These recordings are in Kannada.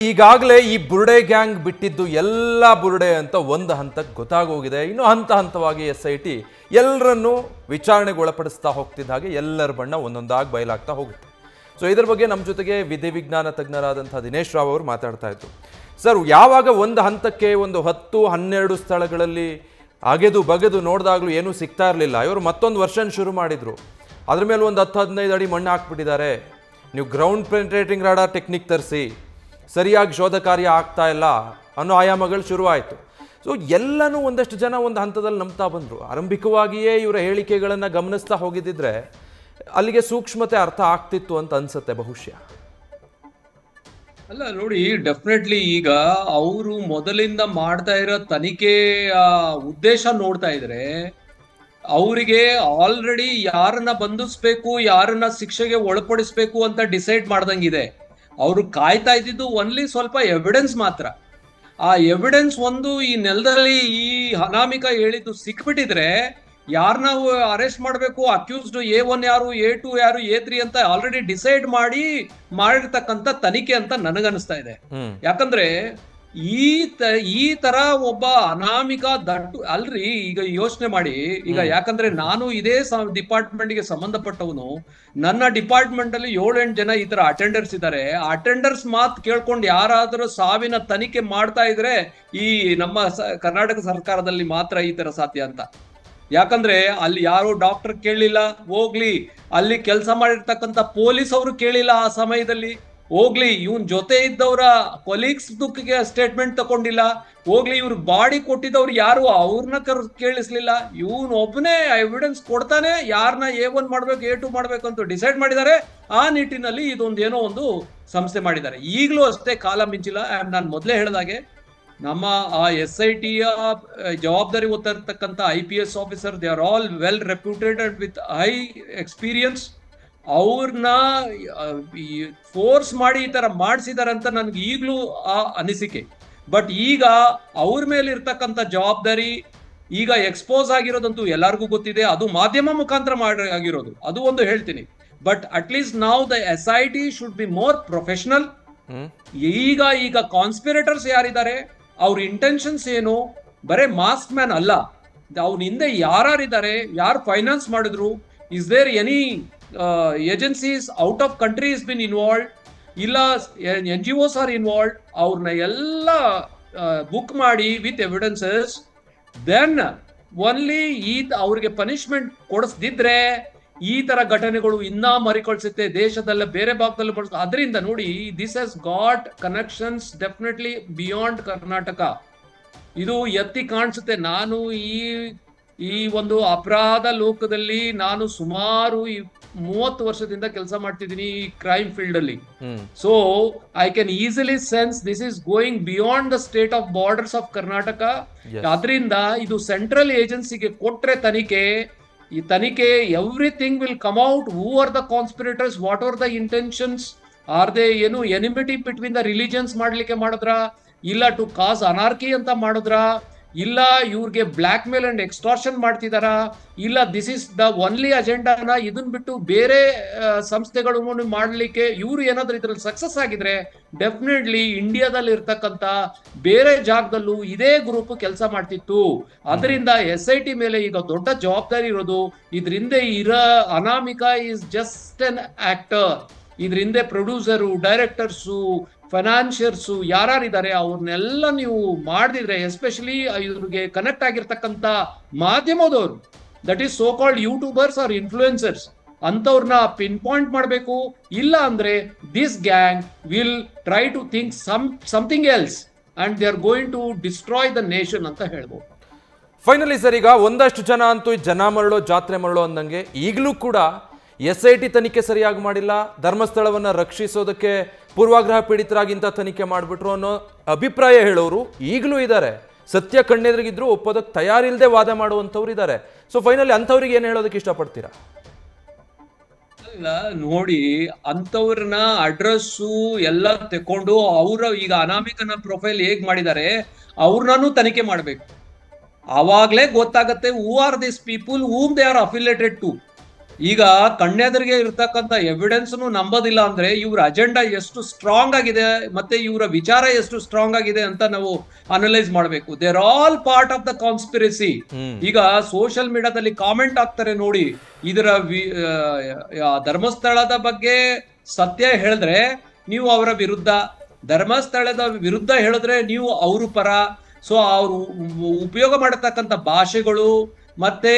ಈಗಾಗಲೇ ಈ ಬುರುಡೆ ಗ್ಯಾಂಗ್ ಬಿಟ್ಟಿದ್ದು ಎಲ್ಲ ಬುರುಡೆ ಅಂತ ಒಂದು ಹಂತಕ್ಕೆ ಗೊತ್ತಾಗೋಗಿದೆ. ಇನ್ನು ಹಂತ ಹಂತವಾಗಿ SIT ಎಲ್ಲರನ್ನೂ ವಿಚಾರಣೆಗೆ ಒಳಪಡಿಸ್ತಾ ಹೋಗ್ತಿದ್ದ ಹಾಗೆ ಎಲ್ಲರ ಬಣ್ಣ ಒಂದೊಂದಾಗಿ ಬಯಲಾಗ್ತಾ ಹೋಗುತ್ತೆ. ಸೊ ಇದರ ಬಗ್ಗೆ ನಮ್ಮ ಜೊತೆಗೆ ವಿಧಿ ವಿಜ್ಞಾನ ತಜ್ಞರಾದಂಥ ದಿನೇಶ್ ರಾವ್ ಅವರು ಮಾತಾಡ್ತಾ ಇದ್ರು. ಸರ್, ಯಾವಾಗ ಒಂದು ಹಂತಕ್ಕೆ ಒಂದು 10-12 ಸ್ಥಳಗಳಲ್ಲಿ ಅಗೆದು ಬಗೆದು ನೋಡಿದಾಗಲೂ ಏನೂ ಸಿಗ್ತಾ ಇರಲಿಲ್ಲ, ಇವರು ಮತ್ತೊಂದು ವರ್ಷನ್ ಶುರು ಮಾಡಿದರು. ಅದ್ರ ಮೇಲೆ ಒಂದು 10-15 ಅಡಿ ಮಣ್ಣು ಹಾಕ್ಬಿಟ್ಟಿದ್ದಾರೆ. ನೀವು ಗ್ರೌಂಡ್ ಪೆನೆಟ್ರೇಟಿಂಗ್ ರಾಡಾರ್ ಟೆಕ್ನಿಕ್ ತರಿಸಿ, ಸರಿಯಾಗಿ ಶೋಧ ಕಾರ್ಯ ಆಗ್ತಾ ಇಲ್ಲ ಅನ್ನೋ ಆಯಾಮಗಳು ಶುರುವಾಯಿತು. ಸೊ ಎಲ್ಲನೂ ಒಂದಷ್ಟು ಜನ ಒಂದು ಹಂತದಲ್ಲಿ ನಂಬ್ತಾ ಬಂದರು. ಆರಂಭಿಕವಾಗಿಯೇ ಇವರ ಹೇಳಿಕೆಗಳನ್ನು ಗಮನಿಸ್ತಾ ಹೋಗಿದ್ದಿದ್ರೆ ಅಲ್ಲಿಗೆ ಸೂಕ್ಷ್ಮತೆ ಅರ್ಥ ಆಗ್ತಿತ್ತು ಅಂತ ಅನ್ಸುತ್ತೆ ಬಹುಶಃ. ಅಲ್ಲ ನೋಡಿ, ಡೆಫಿನೆಟ್ಲಿ ಈಗ ಅವರು ಮೊದಲಿಂದ ಮಾಡ್ತಾ ಇರೋ ತನಿಖೆಯ ಉದ್ದೇಶ ನೋಡ್ತಾ ಇದ್ರೆ ಅವರಿಗೆ ಆಲ್ರೆಡಿ ಯಾರನ್ನ ಬಂಧಿಸ್ಬೇಕು, ಯಾರನ್ನ ಶಿಕ್ಷೆಗೆ ಒಳಪಡಿಸ್ಬೇಕು ಅಂತ ಡಿಸೈಡ್ ಮಾಡ್ದಂಗಿದೆ. ಅವರು ಕಾಯ್ತಾ ಇದ್ದಿದ್ದು ಓನ್ಲಿ ಸ್ವಲ್ಪ ಎವಿಡೆನ್ಸ್ ಮಾತ್ರ. ಆ ಎವಿಡೆನ್ಸ್ ಒಂದು ಈ ನೆಲದಲ್ಲಿ ಈ ಅನಾಮಿಕ ಹೇಳಿದ್ದು ಸಿಕ್ಬಿಟ್ಟಿದ್ರೆ ಯಾರನ್ನ ಅರೆಸ್ಟ್ ಮಾಡಬೇಕು, ಅಕ್ಯೂಸ್ಡ್ A1 ಯಾರು, A2 ಯಾರು, A3 ಅಂತ ಆಲ್ರೆಡಿ ಡಿಸೈಡ್ ಮಾಡಿರ್ತಕ್ಕಂಥ ತನಿಖೆ ಅಂತ ನನಗನ್ನಿಸ್ತಾ ಇದೆ. ಯಾಕಂದ್ರೆ ಈ ತರ ಒಬ್ಬ ಅನಾಮಿಕ ದಟ್ಟು ಅಲ್ರಿ. ಈಗ ಯೋಚನೆ ಮಾಡಿ, ಈಗ ಯಾಕಂದ್ರೆ ನಾನು ಇದೇ ಡಿಪಾರ್ಟ್ಮೆಂಟ್ಗೆ ಸಂಬಂಧಪಟ್ಟವನು. ನನ್ನ ಡಿಪಾರ್ಟ್ಮೆಂಟ್ ಅಲ್ಲಿ 7-8 ಜನ ಈ ತರ ಅಟೆಂಡರ್ಸ್ ಇದ್ದಾರೆ. ಅಟೆಂಡರ್ಸ್ ಮಾತು ಕೇಳ್ಕೊಂಡು ಯಾರಾದ್ರೂ ಸಾವಿನ ತನಿಖೆ ಮಾಡ್ತಾ ಇದ್ರೆ ಈ ನಮ್ಮ ಕರ್ನಾಟಕ ಸರ್ಕಾರದಲ್ಲಿ ಮಾತ್ರ ಈ ತರ ಸಾಧ್ಯ ಅಂತ. ಯಾಕಂದ್ರೆ ಅಲ್ಲಿ ಯಾರು ಡಾಕ್ಟರ್ ಕೇಳಲಿಲ್ಲ, ಹೋಗ್ಲಿ ಅಲ್ಲಿ ಕೆಲಸ ಮಾಡಿರ್ತಕ್ಕಂಥ ಪೊಲೀಸ್ ಅವರು ಕೇಳಿಲ್ಲ, ಆ ಸಮಯದಲ್ಲಿ ಹೋಗ್ಲಿ ಇವನ್ ಜೊತೆ ಇದ್ದವರ ಕೊಲೀಗ್ಸ್ ದುಃಖಕ್ಕೆ ಸ್ಟೇಟ್ಮೆಂಟ್ ತಗೊಂಡಿಲ್ಲ, ಹೋಗ್ಲಿ ಇವ್ರ ಬಾಡಿ ಕೊಟ್ಟಿದ್ದವ್ರು ಯಾರು ಅವ್ರನ್ನ ಕೇಳಿಸ್ಲಿಲ್ಲ. ಇವನ್ ಒಬ್ಬನೇ ಎವಿಡೆನ್ಸ್ ಕೊಡ್ತಾನೆ ಯಾರನ್ನ A1 ಮಾಡ್ಬೇಕು, A2 ಮಾಡ್ಬೇಕು ಅಂತ ಡಿಸೈಡ್ ಮಾಡಿದ್ದಾರೆ. ಆ ನಿಟ್ಟಿನಲ್ಲಿ ಇದೊಂದು ಏನೋ ಒಂದು ಸಂಸ್ಥೆ ಮಾಡಿದ್ದಾರೆ. ಈಗಲೂ ಅಷ್ಟೇ ಕಾಲ ಮಿಂಚಿಲ್ಲ. ನಾನು ಮೊದಲೇ ಹೇಳಿದಾಗೆ ನಮ್ಮ ಆ SITಯ ಜವಾಬ್ದಾರಿ ಹೊತ್ತಿರ್ತಕ್ಕಂಥ IPS officer, they are all well reputed with high experience. ಅವ್ರನ್ನ ಫೋರ್ಸ್ ಮಾಡಿ ಈ ತರ ಮಾಡಿಸಿದಾರೆ ಅಂತ ನನ್ಗೆ ಈಗಲೂ ಆ ಅನಿಸಿಕೆ. ಬಟ್ ಈಗ ಅವ್ರ ಮೇಲೆ ಇರ್ತಕ್ಕಂಥ ಜವಾಬ್ದಾರಿ ಈಗ ಎಕ್ಸ್ಪೋಸ್ ಆಗಿರೋದಂತೂ ಎಲ್ಲರಿಗೂ ಗೊತ್ತಿದೆ. ಅದು ಮಾಧ್ಯಮ ಮುಖಾಂತರ ಆಗಿರೋದು, ಅದು ಒಂದು ಹೇಳ್ತೀನಿ. ಬಟ್ ಅಟ್ಲೀಸ್ಟ್ ನಾವು the SIT should be more professional. ಈಗ ಕಾನ್ಸ್ಪಿರೇಟರ್ಸ್ ಯಾರಿದ್ದಾರೆ, ಅವ್ರ ಇಂಟೆನ್ಷನ್ಸ್ ಏನು, ಬರೇ ಮಾಸ್ಕ್ ಮ್ಯಾನ್ ಅಲ್ಲ, ಅವ್ರ ಹಿಂದೆ ಯಾರಿದ್ದಾರೆ, ಯಾರು ಫೈನಾನ್ಸ್ ಮಾಡಿದ್ರು, is there any agencies out of country is been involved, ಇಲ್ಲ NGOs ಆರ್ ಇನ್ವಾಲ್ವ್ಡ್, ಅವ್ರನ್ನ ಎಲ್ಲ ಬುಕ್ ಮಾಡಿ ವಿತ್ ಎವಿಡೆನ್ಸಸ್, ದೆನ್ ಓನ್ಲಿ ಅವ್ರಿಗೆ ಪನಿಷ್ಮೆಂಟ್ ಕೊಡಿಸ್ದಿದ್ರೆ ಈ ತರ ಘಟನೆಗಳು ಇನ್ನೂ ಮರಿಕೊಳ್ಸುತ್ತೆ ದೇಶದಲ್ಲ, ಬೇರೆ ಭಾಗದಲ್ಲಿ ಬಳಸ. ಅದರಿಂದ ನೋಡಿ, this has got connections definitely beyond Karnataka. ಇದು ಎತ್ತಿ ಕಾಣಿಸುತ್ತೆ. ನಾನು ಈ ಒಂದು ಅಪರಾಧ ಲೋಕದಲ್ಲಿ ನಾನು ಸುಮಾರು 30 ವರ್ಷದಿಂದ ಕೆಲಸ ಮಾಡ್ತಿದ್ದೀನಿ ಈ ಕ್ರೈಮ್ ಫೀಲ್ಡ್ ಅಲ್ಲಿ. So I can easily sense this is going beyond the state of borders of Karnataka. ಅದರಿಂದ ಇದು ಸೆಂಟ್ರಲ್ ಏಜೆನ್ಸಿಗೆ ಕೊಟ್ರೆ ಈ ತನಿಖೆ everything will come out. Who are the conspirators, what are the intentions, are they ಏನು ಎನಿಮಿಟಿ ಬಿಟ್ವೀನ್ ದ ರಿಲಿಜನ್ಸ್ ಮಾಡ್ಲಿಕ್ಕೆ ಮಾಡಿದ್ರ, ಇಲ್ಲ ಟು ಕಾಸ್ ಅನಾರ್ಕಿ ಅಂತ ಮಾಡಿದ್ರ, ಇಲ್ಲ ಇವ್ರಿಗೆ ಬ್ಲಾಕ್ ಮೇಲ್ ಅಂಡ್ ಎಕ್ಸ್ಟಾರ್ಷನ್ ಮಾಡ್ತಿದಾರ, ಇಲ್ಲ ದಿಸ್ ಇಸ್ ದ ಒನ್ಲಿ ಅಜೆಂಡಾನ, ಇದನ್ ಬಿಟ್ಟು ಬೇರೆ ಸಂಸ್ಥೆಗಳು ಮಾಡ್ಲಿಕ್ಕೆ ಇವ್ರು ಏನಾದ್ರೂ ಇದ್ರಲ್ಲಿ ಸಕ್ಸಸ್ ಆಗಿದ್ರೆ ಡೆಫಿನೆಟ್ಲಿ ಇಂಡಿಯಾದಲ್ಲಿ ಇರ್ತಕ್ಕಂಥ ಬೇರೆ ಜಾಗದಲ್ಲೂ ಇದೇ ಗ್ರೂಪ್ ಕೆಲಸ ಮಾಡ್ತಿತ್ತು. ಅದರಿಂದ SIT ಮೇಲೆ ಈಗ ದೊಡ್ಡ ಜವಾಬ್ದಾರಿ ಇರೋದು. ಇದ್ರಿಂದ Anamika is just an actor. ಇದ್ರಿಂದ ಪ್ರೊಡ್ಯೂಸರು, ಡೈರೆಕ್ಟರ್ಸು, ಫೈನಾನ್ಷಿಯರ್ಸು ಯಾರಿದ್ದಾರೆ ಅವ್ರನ್ನೆಲ್ಲ ನೀವು ಮಾಡಿದ್ರೆ, ಎಸ್ಪೆಷಲಿ ಇವ್ರಿಗೆ ಕನೆಕ್ಟ್ ಆಗಿರ್ತಕ್ಕಂಥ ಮಾಧ್ಯಮದವರು, that is so called YouTubers or influencers, ಅಂತವ್ರನ್ನ ಪಿನ್ ಪಾಯಿಂಟ್ ಮಾಡಬೇಕು. ಇಲ್ಲ ಅಂದ್ರೆ this gang will try to think something else and they are going to destroy the nation ಅಂತ ಹೇಳ್ಬೋದು. ಫೈನಲಿ ಸರ್, ಈಗ ಒಂದಷ್ಟು ಜನ ಅಂತೂ ಜನ ಮರಳೋ ಜಾತ್ರೆ ಮರಳೋ ಅಂದಂಗೆ ಈಗಲೂ ಕೂಡ SIT ತನಿಖೆ ಸರಿಯಾಗಿ ಮಾಡಿಲ್ಲ, ಧರ್ಮಸ್ಥಳವನ್ನು ರಕ್ಷಿಸೋದಕ್ಕೆ ಪೂರ್ವಾಗ್ರಹ ಪೀಡಿತರಾಗಿಂತ ತನಿಖೆ ಮಾಡಿಬಿಟ್ರು ಅನ್ನೋ ಅಭಿಪ್ರಾಯ ಹೇಳೋರು ಈಗಲೂ ಇದ್ದಾರೆ. ಸತ್ಯ ಕಣ್ಣೆದುರಿಗಿದ್ರು ಒಪ್ಪೋದಕ್ಕೆ ತಯಾರಿಲ್ಲದೆ ವಾದ ಮಾಡುವಂಥವ್ರು ಇದ್ದಾರೆ. ಸೊ ಫೈನಲಿ ಅಂಥವ್ರಿಗೆ ಏನು ಹೇಳೋದಕ್ಕೆ ಇಷ್ಟಪಡ್ತೀರಾ? ಅಲ್ಲ ನೋಡಿ, ಅಂಥವ್ರನ್ನ ಅಡ್ರೆಸ್ಸು ಎಲ್ಲ ತಕೊಂಡು ಈಗ ಅನಾಮಿಕನ ಪ್ರೊಫೈಲ್ ಹೇಗ್ ಮಾಡಿದ್ದಾರೆ ಅವ್ರನ್ನೂ ತನಿಖೆ ಮಾಡಬೇಕು. ಆವಾಗಲೇ ಗೊತ್ತಾಗತ್ತೆ who are this people whom they are affiliated to. ಈಗ ಕಣ್ಣೆದುರಿಗೆ ಇರ್ತಕ್ಕಂಥ ಎವಿಡೆನ್ಸ್ನು ನಂಬೋದಿಲ್ಲ ಅಂದ್ರೆ ಇವ್ರ ಅಜೆಂಡಾ ಎಷ್ಟು ಸ್ಟ್ರಾಂಗ್ ಆಗಿದೆ ಮತ್ತೆ ಇವರ ವಿಚಾರ ಎಷ್ಟು ಸ್ಟ್ರಾಂಗ್ ಆಗಿದೆ ಅಂತ ನಾವು ಅನಲೈಸ್ ಮಾಡಬೇಕು. They are all part of the conspiracy. ಈಗ ಸೋಷಿಯಲ್ ಮೀಡಿಯಾದಲ್ಲಿ ಕಾಮೆಂಟ್ ಆಗ್ತಾರೆ ನೋಡಿ, ಇದರ ಧರ್ಮಸ್ಥಳದ ಬಗ್ಗೆ ಸತ್ಯ ಹೇಳಿದ್ರೆ ನೀವು ಅವರ ವಿರುದ್ಧ, ಧರ್ಮಸ್ಥಳದ ವಿರುದ್ಧ ಹೇಳಿದ್ರೆ ನೀವು ಅವ್ರ ಪರ. ಸೊ ಅವರು ಉಪಯೋಗ ಮಾಡತಕ್ಕಂಥ ಭಾಷೆಗಳು ಮತ್ತೆ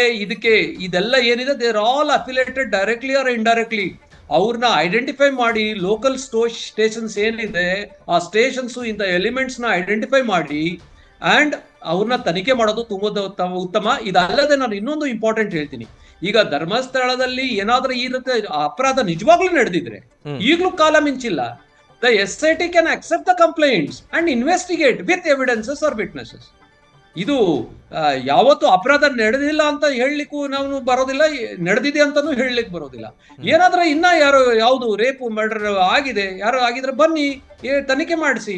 ಇದೆಲ್ಲ ಏನಿದೆ, they are all affiliated directly R indirectly. ಅವ್ರನ್ನ ಐಡೆಂಟಿಫೈ ಮಾಡಿ ಲೋಕಲ್ ಸ್ಟೇಷನ್ಸ್ ಏನಿದೆ ಆ ಸ್ಟೇಷನ್ಸ್ ಇಂದ ಎಲಿಮೆಂಟ್ಸ್ ನ ಐಡೆಂಟಿಫೈ ಮಾಡಿ ಅಂಡ್ ಅವ್ರನ್ನ ತನಿಖೆ ಮಾಡೋದು ತುಂಬಾ ಉತ್ತಮ. ಇದಲ್ಲದೆ ನಾನು ಇನ್ನೊಂದು ಇಂಪಾರ್ಟೆಂಟ್ ಹೇಳ್ತೀನಿ. ಈಗ ಧರ್ಮಸ್ಥಳದಲ್ಲಿ ಏನಾದ್ರೂ ಈ ರೀತಿ ಅಪರಾಧ ನಿಜವಾಗ್ಲೂ ನಡೆದಿದ್ರೆ ಈಗಲೂ ಕಾಲ ಮಿಂಚಿಲ್ಲ. The SIT can accept the complaints and investigate with evidences or witnesses. ಇದು ಯಾವತ್ತು ಅಪರಾಧ ನಡೆದಿಲ್ಲ ಅಂತ ಹೇಳಲಿಕ್ಕೂ ನಾವು ಬರೋದಿಲ್ಲ, ನಡೆದಿದೆ ಅಂತಾನು ಹೇಳಲಿಕ್ಕೆ ಬರೋದಿಲ್ಲ. ಏನಾದ್ರೆ ಇನ್ನ ಯಾವುದು ರೇಪ್ ಮರ್ಡರ್ ಆಗಿದೆ, ಯಾರು ಆಗಿದ್ರೆ ಬನ್ನಿ ತನಿಖೆ ಮಾಡಿಸಿ,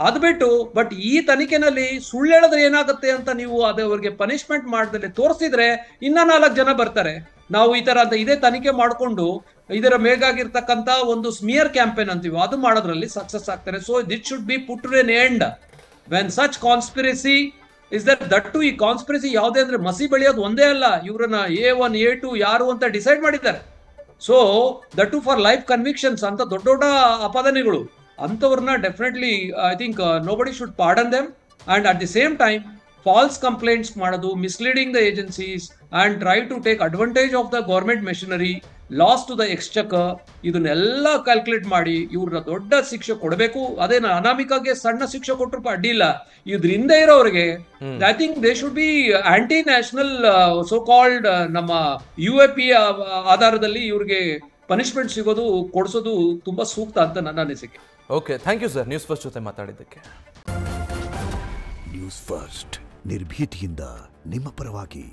ಅದು ಬಿಟ್ಟು ಬಟ್ ಈ ತನಿಖೆನಲ್ಲಿ ಸುಳ್ಳು ಹೇಳಿದ್ರೆ ಏನಾಗುತ್ತೆ ಅಂತ ನೀವು ಅವ್ರಿಗೆ ಪನಿಷ್ಮೆಂಟ್ ಮಾಡದಲ್ಲಿ ತೋರಿಸಿದ್ರೆ ಇನ್ನ 4 ಜನ ಬರ್ತಾರೆ. ನಾವು ಈ ತರ ಅಂತ ಇದೇ ತನಿಖೆ ಮಾಡಿಕೊಂಡು ಇದರ ಮೇಗಾಗಿರ್ತಕ್ಕಂಥ ಒಂದು ಸ್ಮಿಯರ್ ಕ್ಯಾಂಪೇನ್ ಅಂತೀವಿ, ಅದು ಮಾಡೋದ್ರಲ್ಲಿ ಸಕ್ಸಸ್ ಆಗ್ತಾರೆ. So that should be put to an end when such conspiracy is that to. ಈ ಕಾನ್ಸ್ಪಿರಸಿ ಯಾವುದೇ ಅಂದ್ರೆ ಮಸಿ ಬೆಳೆಯೋದು ಒಂದೇ ಅಲ್ಲ, ಇವ್ರನ್ನ A1 A2 ಯಾರು ಅಂತ ಡಿಸೈಡ್ ಮಾಡಿದ್ದಾರೆ. So that to for life convictions ಅಂತ ದೊಡ್ಡ ದೊಡ್ಡ ಅಪಾದನೆಗಳು ಅಂಥವ್ರನ್ನ definitely I think nobody should pardon them. And at the same time false complaints ಮಾಡೋದು, misleading the agencies and try to take advantage of the government machinery, loss to the exchequer, ಇದನ್ನೆಲ್ಲ ಕ್ಯಾಲ್ಕುಲೇಟ್ ಮಾಡಿ ಇವ್ರನ್ನ ದೊಡ್ಡ ಶಿಕ್ಷೆ ಕೊಡಬೇಕು. ಅದೇನು ಅನಾಮಿಕಾಗೆ ಸಣ್ಣ ಶಿಕ್ಷೆ ಕೊಟ್ಟರು ಅಡ್ಡಿ ಇಲ್ಲ. ಇದ್ರಿಂದ ಇರೋರಿಗೆ I think they should be aunty national so called ನಮ್ಮ UAP ಆಧಾರದಲ್ಲಿ ಇವ್ರಿಗೆ ಪನಿಷ್ಮೆಂಟ್ ಸಿಗೋದು ಕೊಡಿಸೋದು ತುಂಬಾ ಸೂಕ್ತ ಅಂತ ನನ್ನ ಅನಿಸಿಕೆ. Okay, thank you sir News First ಜೊತೆ ಮಾತಾಡಿದ್ದಕ್ಕೆ. ನ್ಯೂಸ್ ಫಸ್ಟ್ ನಿರ್ಭೀತಿಯಿಂದ ನಿಮ್ಮ ಪರವಾಗಿ.